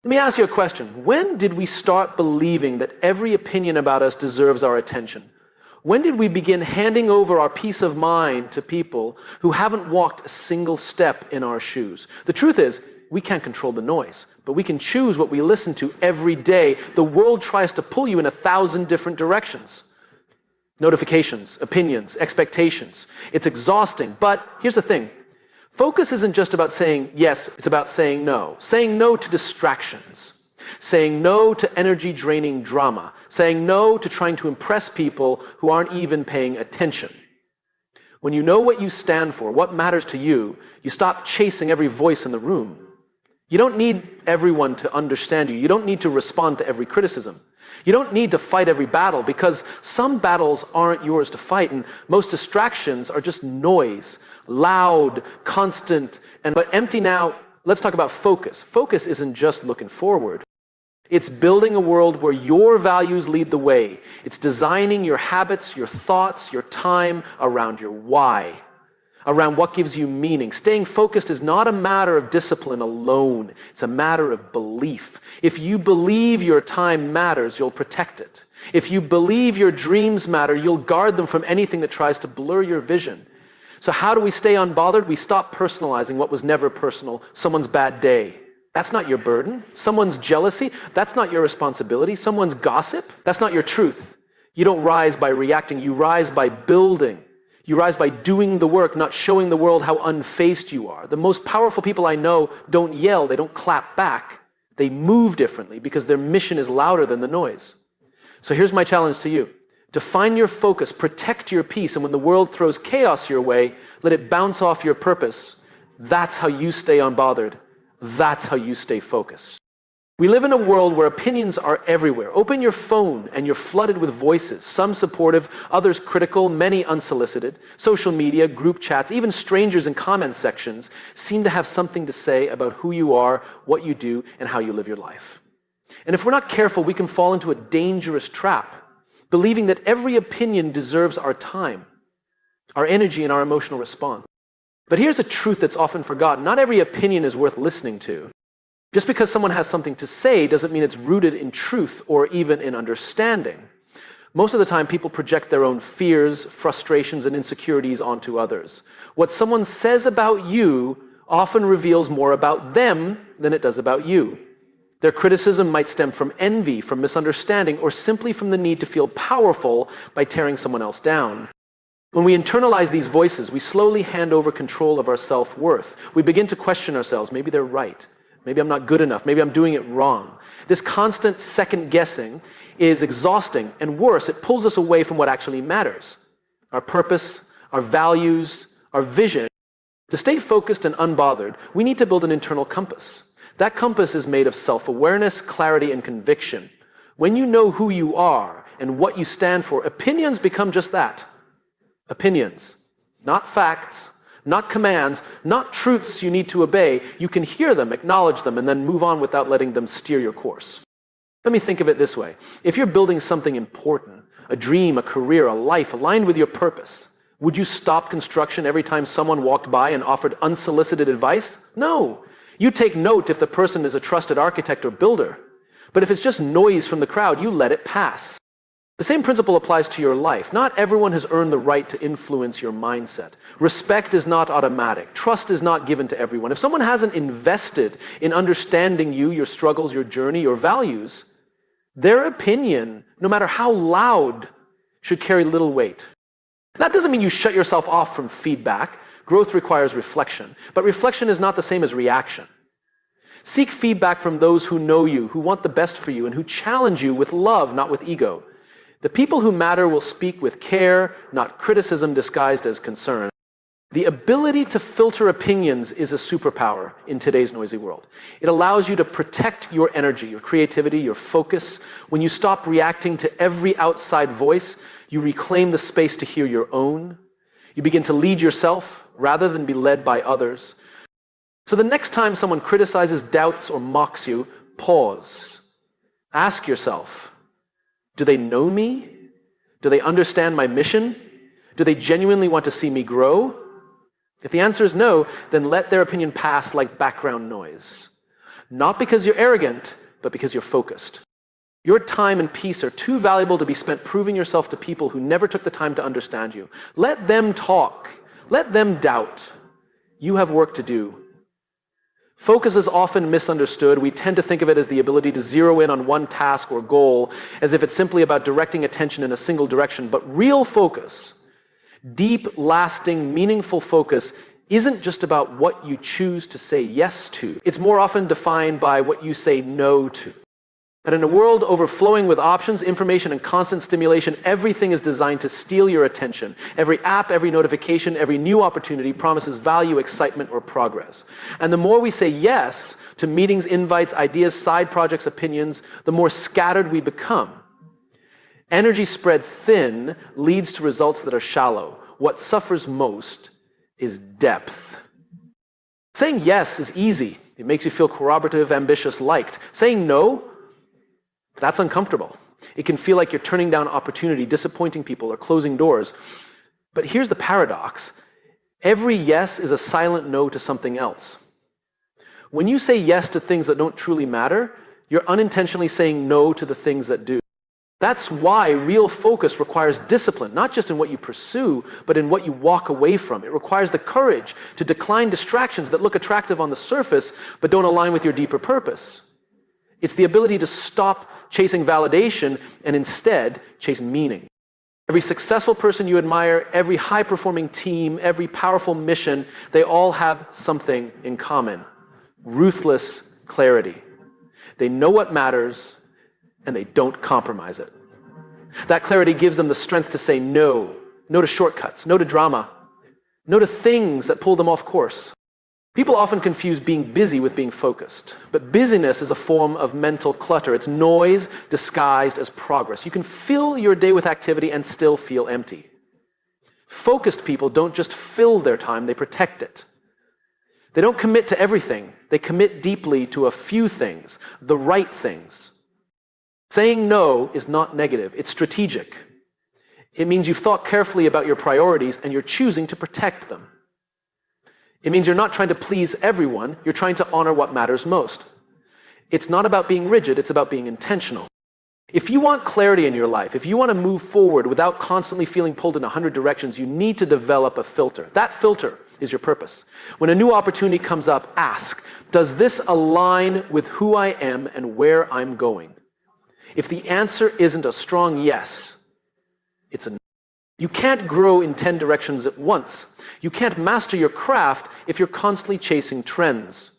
Let me ask you a question. When did we start believing that every opinion about us deserves our attention? When did we begin handing over our peace of mind to people who haven't walked a single step in our shoes? The truth is, we can't control the noise, but we can choose what we listen to every day. The world tries to pull you in 1,000 different directions. Notifications, opinions, expectations. It's exhausting, but here's the thing. Focus isn't just about saying yes, it's about saying no. Saying no to distractions. Saying no to energy-draining drama. Saying no to trying to impress people who aren't even paying attention. When you know what you stand for, what matters to you, you stop chasing every voice in the room. You don't need everyone to understand you. You don't need to respond to every criticism. You don't need to fight every battle, because some battles aren't yours to fight, and most distractions are just noise, loud, constant, but empty. Now, let's talk about focus. Focus isn't just looking forward. It's building a world where your values lead the way. It's designing your habits, your thoughts, your time around your why, around what gives you meaning. Staying focused is not a matter of discipline alone. It's a matter of belief. If you believe your time matters, you'll protect it. If you believe your dreams matter, you'll guard them from anything that tries to blur your vision. So how do we stay unbothered? We stop personalizing what was never personal. Someone's bad day. That's not your burden. Someone's jealousy, that's not your responsibility. Someone's gossip, that's not your truth. You don't rise by reacting, you rise by building. You rise by doing the work, not showing the world how unfazed you are. The most powerful people I know don't yell, they don't clap back. They move differently because their mission is louder than the noise. So here's my challenge to you. Define your focus, protect your peace, and when the world throws chaos your way, let it bounce off your purpose. That's how you stay unbothered. That's how you stay focused. We live in a world where opinions are everywhere. Open your phone and you're flooded with voices, some supportive, others critical, many unsolicited. Social media, group chats, even strangers in comment sections seem to have something to say about who you are, what you do, and how you live your life. And if we're not careful, we can fall into a dangerous trap, believing that every opinion deserves our time, our energy, and our emotional response. But here's a truth that's often forgotten. Not every opinion is worth listening to. Just because someone has something to say doesn't mean it's rooted in truth or even in understanding. Most of the time, people project their own fears, frustrations, and insecurities onto others. What someone says about you often reveals more about them than it does about you. Their criticism might stem from envy, from misunderstanding, or simply from the need to feel powerful by tearing someone else down. When we internalize these voices, we slowly hand over control of our self-worth. We begin to question ourselves. Maybe they're right. Maybe I'm not good enough. Maybe I'm doing it wrong. This constant second guessing is exhausting, and worse, it pulls us away from what actually matters. Our purpose, our values, our vision. To stay focused and unbothered, we need to build an internal compass. That compass is made of self-awareness, clarity, and conviction. When you know who you are and what you stand for, opinions become just that. Opinions, not facts, not commands, not truths you need to obey. You can hear them, acknowledge them, and then move on without letting them steer your course. Let me think of it this way. If you're building something important, a dream, a career, a life aligned with your purpose, would you stop construction every time someone walked by and offered unsolicited advice? No. You take note if the person is a trusted architect or builder. But if it's just noise from the crowd, you let it pass. The same principle applies to your life. Not everyone has earned the right to influence your mindset. Respect is not automatic. Trust is not given to everyone. If someone hasn't invested in understanding you, your struggles, your journey, your values, their opinion, no matter how loud, should carry little weight. That doesn't mean you shut yourself off from feedback. Growth requires reflection. But reflection is not the same as reaction. Seek feedback from those who know you, who want the best for you, and who challenge you with love, not with ego. The people who matter will speak with care, not criticism disguised as concern. The ability to filter opinions is a superpower in today's noisy world. It allows you to protect your energy, your creativity, your focus. When you stop reacting to every outside voice, you reclaim the space to hear your own. You begin to lead yourself rather than be led by others. So the next time someone criticizes, doubts, or mocks you, pause. Ask yourself, do they know me? Do they understand my mission? Do they genuinely want to see me grow? If the answer is no, then let their opinion pass like background noise. Not because you're arrogant, but because you're focused. Your time and peace are too valuable to be spent proving yourself to people who never took the time to understand you. Let them talk. Let them doubt. You have work to do. Focus is often misunderstood. We tend to think of it as the ability to zero in on one task or goal, as if it's simply about directing attention in a single direction. But real focus, deep, lasting, meaningful focus, isn't just about what you choose to say yes to. It's more often defined by what you say no to. And in a world overflowing with options, information, and constant stimulation, everything is designed to steal your attention. Every app, every notification, every new opportunity promises value, excitement, or progress. And the more we say yes to meetings, invites, ideas, side projects, opinions, the more scattered we become. Energy spread thin leads to results that are shallow. What suffers most is depth. Saying yes is easy. It makes you feel corroborative, ambitious, liked. Saying no, that's uncomfortable. It can feel like you're turning down opportunity, disappointing people, or closing doors. But here's the paradox. Every yes is a silent no to something else. When you say yes to things that don't truly matter, you're unintentionally saying no to the things that do. That's why real focus requires discipline, not just in what you pursue, but in what you walk away from. It requires the courage to decline distractions that look attractive on the surface, but don't align with your deeper purpose. It's the ability to stop chasing validation and instead chase meaning. Every successful person you admire, every high-performing team, every powerful mission, they all have something in common: ruthless clarity. They know what matters, and they don't compromise it. That clarity gives them the strength to say no. No to shortcuts, no to drama, no to things that pull them off course. People often confuse being busy with being focused, but busyness is a form of mental clutter. It's noise disguised as progress. You can fill your day with activity and still feel empty. Focused people don't just fill their time, they protect it. They don't commit to everything. They commit deeply to a few things, the right things. Saying no is not negative, it's strategic. It means you've thought carefully about your priorities and you're choosing to protect them. It means you're not trying to please everyone, you're trying to honor what matters most. It's not about being rigid, it's about being intentional. If you want clarity in your life, if you want to move forward without constantly feeling pulled in 100 directions, you need to develop a filter. That filter is your purpose. When a new opportunity comes up, ask, does this align with who I am and where I'm going? If the answer isn't a strong yes, it's a no. You can't grow in 10 directions at once. You can't master your craft if you're constantly chasing trends.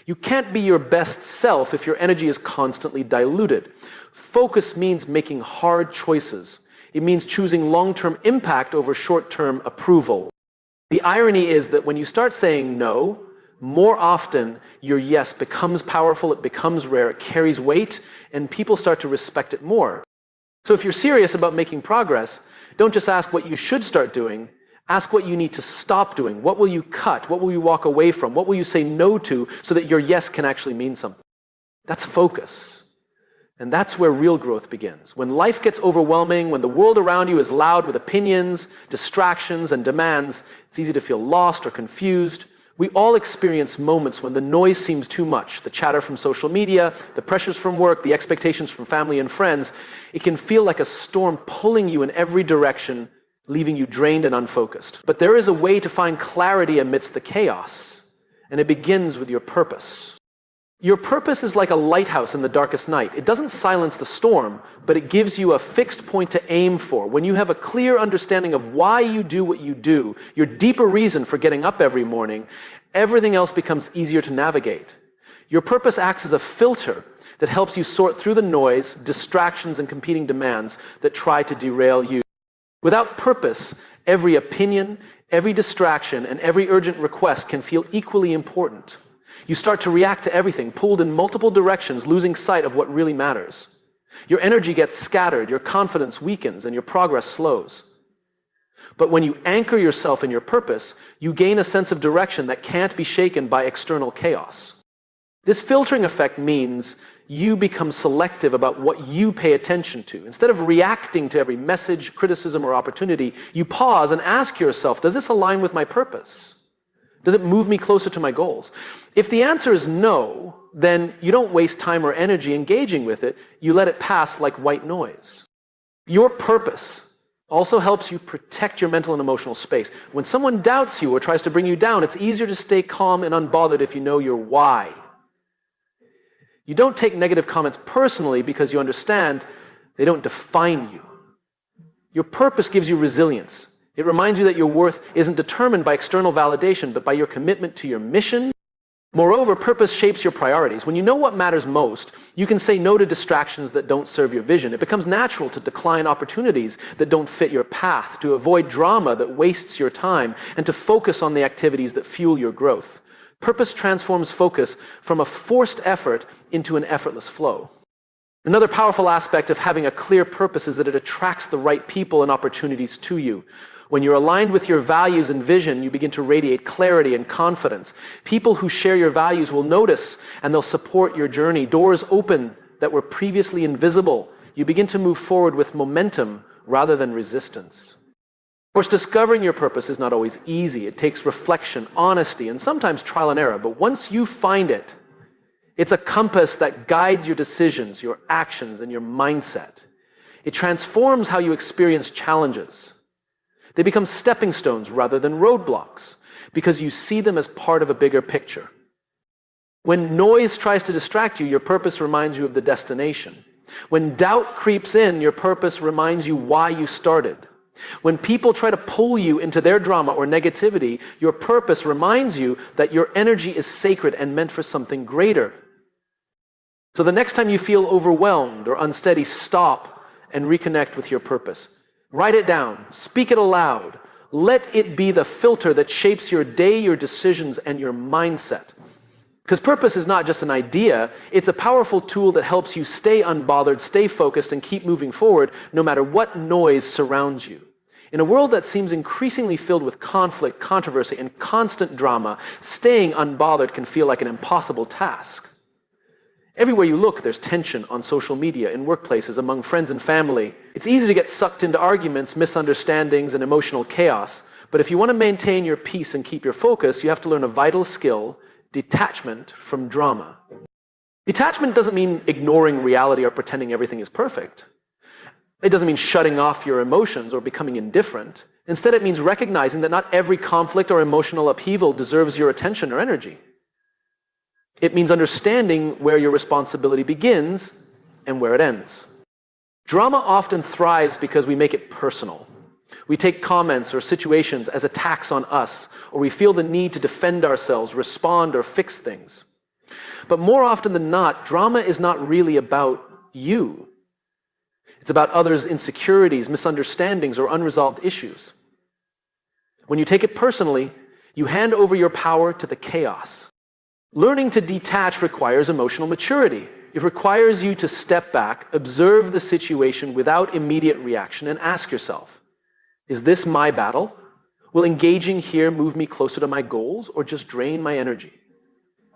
You can't be your best self if your energy is constantly diluted. Focus means making hard choices. It means choosing long-term impact over short-term approval. The irony is that when you start saying no, more often your yes becomes powerful, it becomes rare, it carries weight, and people start to respect it more. So if you're serious about making progress, don't just ask what you should start doing, ask what you need to stop doing. What will you cut? What will you walk away from? What will you say no to so that your yes can actually mean something? That's focus. And that's where real growth begins. When life gets overwhelming, when the world around you is loud with opinions, distractions, and demands, it's easy to feel lost or confused. We all experience moments when the noise seems too much. The chatter from social media, the pressures from work, the expectations from family and friends. It can feel like a storm pulling you in every direction, leaving you drained and unfocused. But there is a way to find clarity amidst the chaos, and it begins with your purpose. Your purpose is like a lighthouse in the darkest night. It doesn't silence the storm, but it gives you a fixed point to aim for. When you have a clear understanding of why you do what you do, your deeper reason for getting up every morning, everything else becomes easier to navigate. Your purpose acts as a filter that helps you sort through the noise, distractions, and competing demands that try to derail you. Without purpose, every opinion, every distraction, and every urgent request can feel equally important. You start to react to everything, pulled in multiple directions, losing sight of what really matters. Your energy gets scattered, your confidence weakens, and your progress slows. But when you anchor yourself in your purpose, you gain a sense of direction that can't be shaken by external chaos. This filtering effect means you become selective about what you pay attention to. Instead of reacting to every message, criticism, or opportunity, you pause and ask yourself, does this align with my purpose? Does it move me closer to my goals? If the answer is no, then you don't waste time or energy engaging with it. You let it pass like white noise. Your purpose also helps you protect your mental and emotional space. When someone doubts you or tries to bring you down, it's easier to stay calm and unbothered if you know your why. You don't take negative comments personally because you understand they don't define you. Your purpose gives you resilience. It reminds you that your worth isn't determined by external validation, but by your commitment to your mission. Moreover, purpose shapes your priorities. When you know what matters most, you can say no to distractions that don't serve your vision. It becomes natural to decline opportunities that don't fit your path, to avoid drama that wastes your time, and to focus on the activities that fuel your growth. Purpose transforms focus from a forced effort into an effortless flow. Another powerful aspect of having a clear purpose is that it attracts the right people and opportunities to you. When you're aligned with your values and vision, you begin to radiate clarity and confidence. People who share your values will notice and they'll support your journey. Doors open that were previously invisible. You begin to move forward with momentum rather than resistance. Of course, discovering your purpose is not always easy. It takes reflection, honesty, and sometimes trial and error. But once you find it, it's a compass that guides your decisions, your actions, and your mindset. It transforms how you experience challenges. They become stepping stones rather than roadblocks because you see them as part of a bigger picture. When noise tries to distract you, your purpose reminds you of the destination. When doubt creeps in, your purpose reminds you why you started. When people try to pull you into their drama or negativity, your purpose reminds you that your energy is sacred and meant for something greater. So the next time you feel overwhelmed or unsteady, stop and reconnect with your purpose. Write it down, speak it aloud. Let it be the filter that shapes your day, your decisions, and your mindset. Because purpose is not just an idea, it's a powerful tool that helps you stay unbothered, stay focused, and keep moving forward no matter what noise surrounds you. In a world that seems increasingly filled with conflict, controversy, and constant drama, staying unbothered can feel like an impossible task. Everywhere you look, there's tension on social media, in workplaces, among friends and family. It's easy to get sucked into arguments, misunderstandings, and emotional chaos. But if you want to maintain your peace and keep your focus, you have to learn a vital skill: detachment from drama. Detachment doesn't mean ignoring reality or pretending everything is perfect. It doesn't mean shutting off your emotions or becoming indifferent. Instead, it means recognizing that not every conflict or emotional upheaval deserves your attention or energy. It means understanding where your responsibility begins and where it ends. Drama often thrives because we make it personal. We take comments or situations as attacks on us, or we feel the need to defend ourselves, respond, or fix things. But more often than not, drama is not really about you. It's about others' insecurities, misunderstandings, or unresolved issues. When you take it personally, you hand over your power to the chaos. Learning to detach requires emotional maturity. It requires you to step back, observe the situation without immediate reaction, and ask yourself, is this my battle? Will engaging here move me closer to my goals or just drain my energy?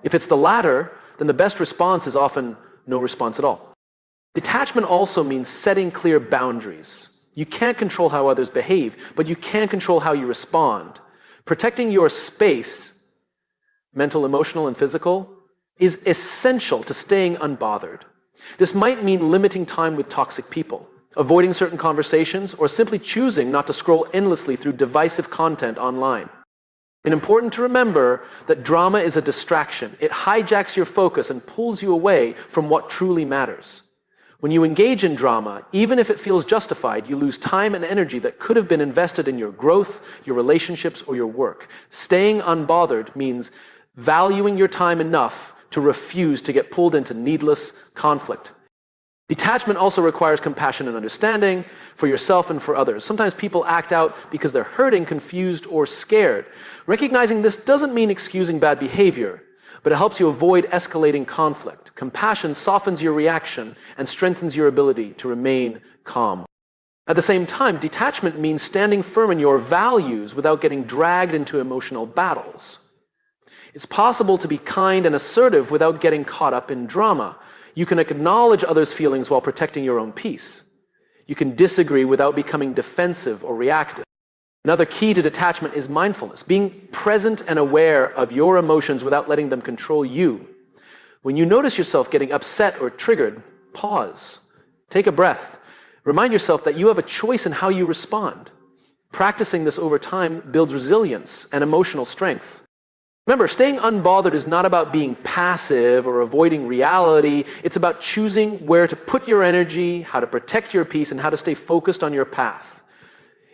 If it's the latter, then the best response is often no response at all. Detachment also means setting clear boundaries. You can't control how others behave, but you can control how you respond. Protecting your space, mental, emotional, and physical, is essential to staying unbothered. This might mean limiting time with toxic people, avoiding certain conversations, or simply choosing not to scroll endlessly through divisive content online. It's important to remember that drama is a distraction. It hijacks your focus and pulls you away from what truly matters. When you engage in drama, even if it feels justified, you lose time and energy that could have been invested in your growth, your relationships, or your work. Staying unbothered means valuing your time enough to refuse to get pulled into needless conflict. Detachment also requires compassion and understanding for yourself and for others. Sometimes people act out because they're hurting, confused, or scared. Recognizing this doesn't mean excusing bad behavior, but it helps you avoid escalating conflict. Compassion softens your reaction and strengthens your ability to remain calm. At the same time, detachment means standing firm in your values without getting dragged into emotional battles. It's possible to be kind and assertive without getting caught up in drama. You can acknowledge others' feelings while protecting your own peace. You can disagree without becoming defensive or reactive. Another key to detachment is mindfulness, being present and aware of your emotions without letting them control you. When you notice yourself getting upset or triggered, pause. Take a breath. Remind yourself that you have a choice in how you respond. Practicing this over time builds resilience and emotional strength. Remember, staying unbothered is not about being passive or avoiding reality. It's about choosing where to put your energy, how to protect your peace, and how to stay focused on your path.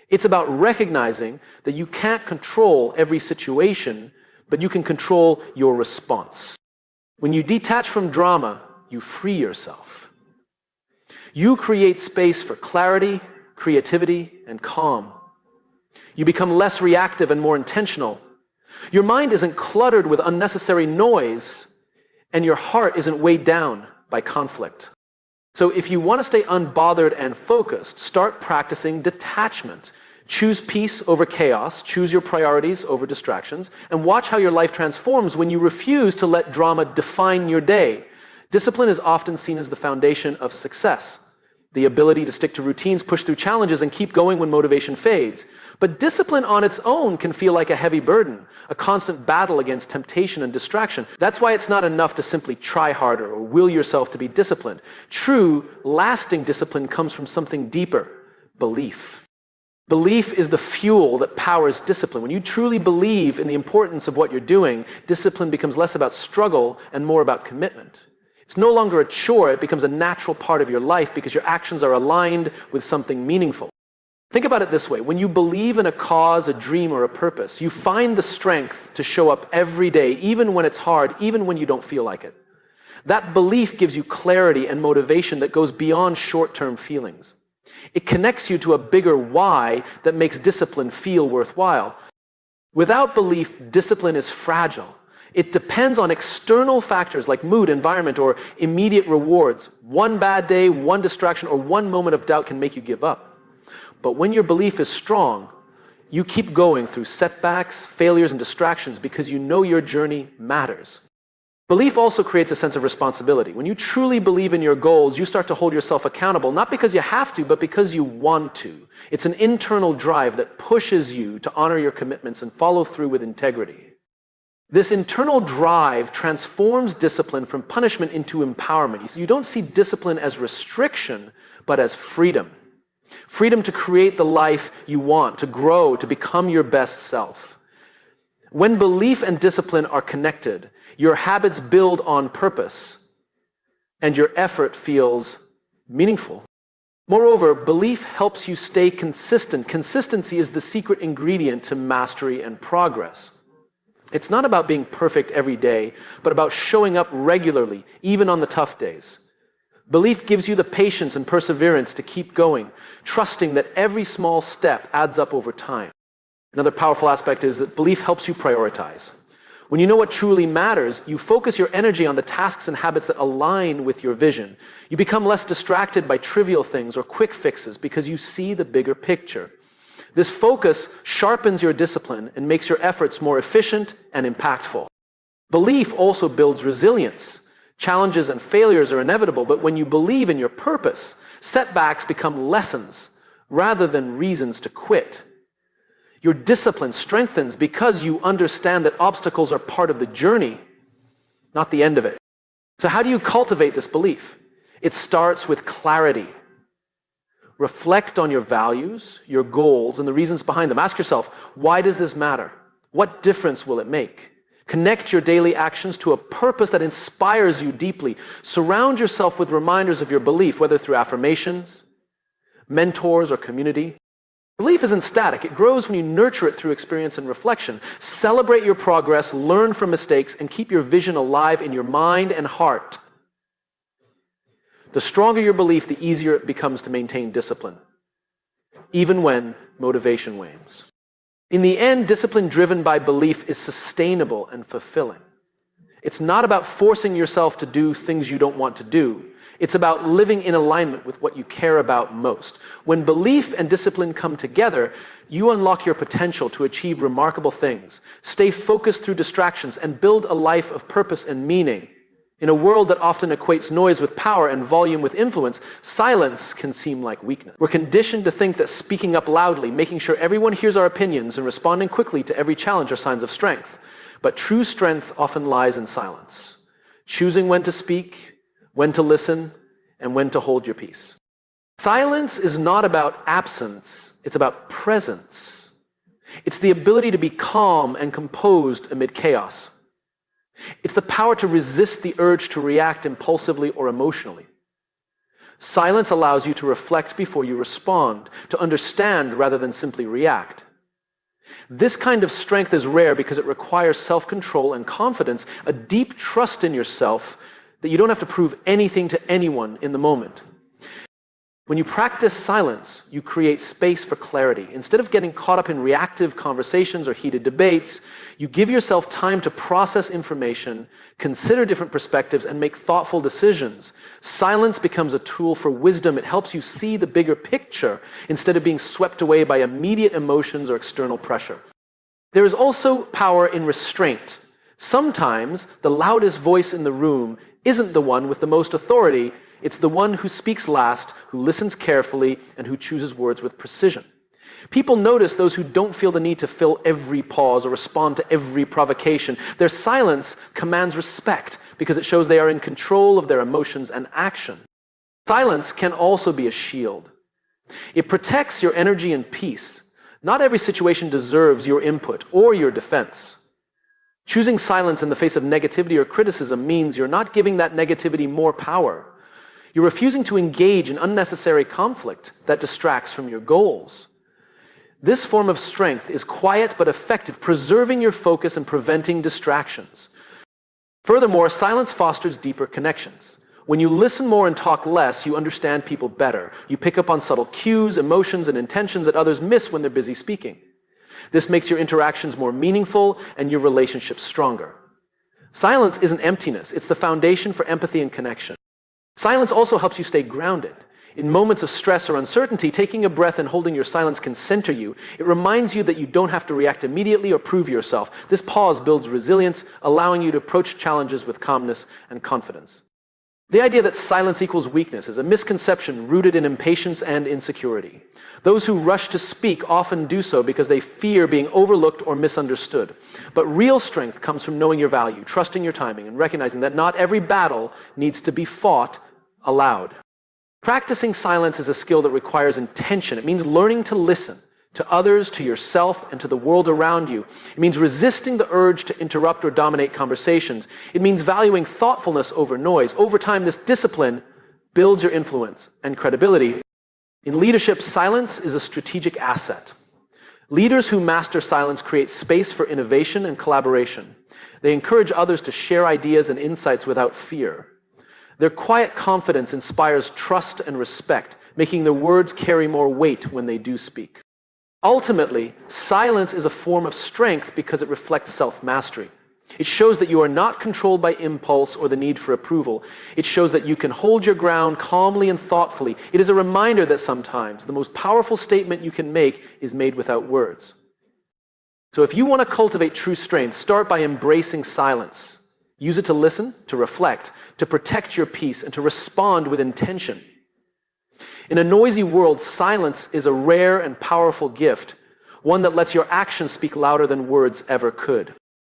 It's about recognizing that you can't control every situation, but you can control your response. When you detach from drama, you free yourself. You create space for clarity, creativity, and calm. You become less reactive and more intentional. Your mind isn't cluttered with unnecessary noise, and your heart isn't weighed down by conflict. So if you want to stay unbothered and focused, start practicing detachment. Choose peace over chaos, choose your priorities over distractions, and watch how your life transforms when you refuse to let drama define your day. Discipline is often seen as the foundation of success. The ability to stick to routines, push through challenges, and keep going when motivation fades. But discipline on its own can feel like a heavy burden, a constant battle against temptation and distraction. That's why it's not enough to simply try harder or will yourself to be disciplined. True, lasting discipline comes from something deeper: belief. Belief is the fuel that powers discipline. When you truly believe in the importance of what you're doing, discipline becomes less about struggle and more about commitment. It's no longer a chore, it becomes a natural part of your life because your actions are aligned with something meaningful. Think about it this way: when you believe in a cause, a dream, or a purpose, you find the strength to show up every day, even when it's hard, even when you don't feel like it. That belief gives you clarity and motivation that goes beyond short-term feelings. It connects you to a bigger why that makes discipline feel worthwhile. Without belief, discipline is fragile. It depends on external factors like mood, environment, or immediate rewards. One bad day, one distraction, or one moment of doubt can make you give up. But when your belief is strong, you keep going through setbacks, failures, and distractions because you know your journey matters. Belief also creates a sense of responsibility. When you truly believe in your goals, you start to hold yourself accountable, not because you have to, but because you want to. It's an internal drive that pushes you to honor your commitments and follow through with integrity. This internal drive transforms discipline from punishment into empowerment. So you don't see discipline as restriction, but as freedom. Freedom to create the life you want, to grow, to become your best self. When belief and discipline are connected, your habits build on purpose, and your effort feels meaningful. Moreover, belief helps you stay consistent. Consistency is the secret ingredient to mastery and progress. It's not about being perfect every day, but about showing up regularly, even on the tough days. Belief gives you the patience and perseverance to keep going, trusting that every small step adds up over time. Another powerful aspect is that belief helps you prioritize. When you know what truly matters, you focus your energy on the tasks and habits that align with your vision. You become less distracted by trivial things or quick fixes because you see the bigger picture. This focus sharpens your discipline and makes your efforts more efficient and impactful. Belief also builds resilience. Challenges and failures are inevitable, but when you believe in your purpose, setbacks become lessons rather than reasons to quit. Your discipline strengthens because you understand that obstacles are part of the journey, not the end of it. So how do you cultivate this belief? It starts with clarity. Reflect on your values, your goals, and the reasons behind them. Ask yourself, why does this matter? What difference will it make? Connect your daily actions to a purpose that inspires you deeply. Surround yourself with reminders of your belief, whether through affirmations, mentors, or community. Belief isn't static. It grows when you nurture it through experience and reflection. Celebrate your progress, learn from mistakes, and keep your vision alive in your mind and heart. The stronger your belief, the easier it becomes to maintain discipline, even when motivation wanes. In the end, discipline driven by belief is sustainable and fulfilling. It's not about forcing yourself to do things you don't want to do. It's about living in alignment with what you care about most. When belief and discipline come together, you unlock your potential to achieve remarkable things, stay focused through distractions, and build a life of purpose and meaning. In a world that often equates noise with power and volume with influence, silence can seem like weakness. We're conditioned to think that speaking up loudly, making sure everyone hears our opinions, and responding quickly to every challenge are signs of strength. But true strength often lies in silence. choosing when to speak, when to listen, and when to hold your peace. Silence is not about absence, it's about presence. It's the ability to be calm and composed amid chaos. It's the power to resist the urge to react impulsively or emotionally. Silence allows you to reflect before you respond, to understand rather than simply react. This kind of strength is rare because it requires self-control and confidence, a deep trust in yourself that you don't have to prove anything to anyone in the moment. When you practice silence, you create space for clarity. Instead of getting caught up in reactive conversations or heated debates, you give yourself time to process information, consider different perspectives, and make thoughtful decisions. Silence becomes a tool for wisdom. It helps you see the bigger picture instead of being swept away by immediate emotions or external pressure. There is also power in restraint. Sometimes the loudest voice in the room isn't the one with the most authority. It's the one who speaks last, who listens carefully, and who chooses words with precision. People notice those who don't feel the need to fill every pause or respond to every provocation. Their silence commands respect because it shows they are in control of their emotions and action. Silence can also be a shield. It protects your energy and peace. Not every situation deserves your input or your defense. Choosing silence in the face of negativity or criticism means you're not giving that negativity more power. You're refusing to engage in unnecessary conflict that distracts from your goals. This form of strength is quiet but effective, preserving your focus and preventing distractions. Furthermore, silence fosters deeper connections. When you listen more and talk less, you understand people better. You pick up on subtle cues, emotions, and intentions that others miss when they're busy speaking. This makes your interactions more meaningful and your relationships stronger. Silence isn't emptiness, it's the foundation for empathy and connection. Silence also helps you stay grounded. In moments of stress or uncertainty, taking a breath and holding your silence can center you. It reminds you that you don't have to react immediately or prove yourself. This pause builds resilience, allowing you to approach challenges with calmness and confidence. The idea that silence equals weakness is a misconception rooted in impatience and insecurity. Those who rush to speak often do so because they fear being overlooked or misunderstood. But real strength comes from knowing your value, trusting your timing, and recognizing that not every battle needs to be fought aloud. Practicing silence is a skill that requires intention. It means learning to listen to others, to yourself, and to the world around you. It means resisting the urge to interrupt or dominate conversations. It means valuing thoughtfulness over noise. Over time, this discipline builds your influence and credibility. In leadership, silence is a strategic asset. Leaders who master silence create space for innovation and collaboration. They encourage others to share ideas and insights without fear. Their quiet confidence inspires trust and respect, making their words carry more weight when they do speak. Ultimately, silence is a form of strength because it reflects self-mastery. It shows that you are not controlled by impulse or the need for approval. It shows that you can hold your ground calmly and thoughtfully. It is a reminder that sometimes the most powerful statement you can make is made without words. So if you want to cultivate true strength, start by embracing silence. Use it to listen, to reflect, to protect your peace, and to respond with intention. In a noisy world, silence is a rare and powerful gift, one that lets your actions speak louder than words ever could.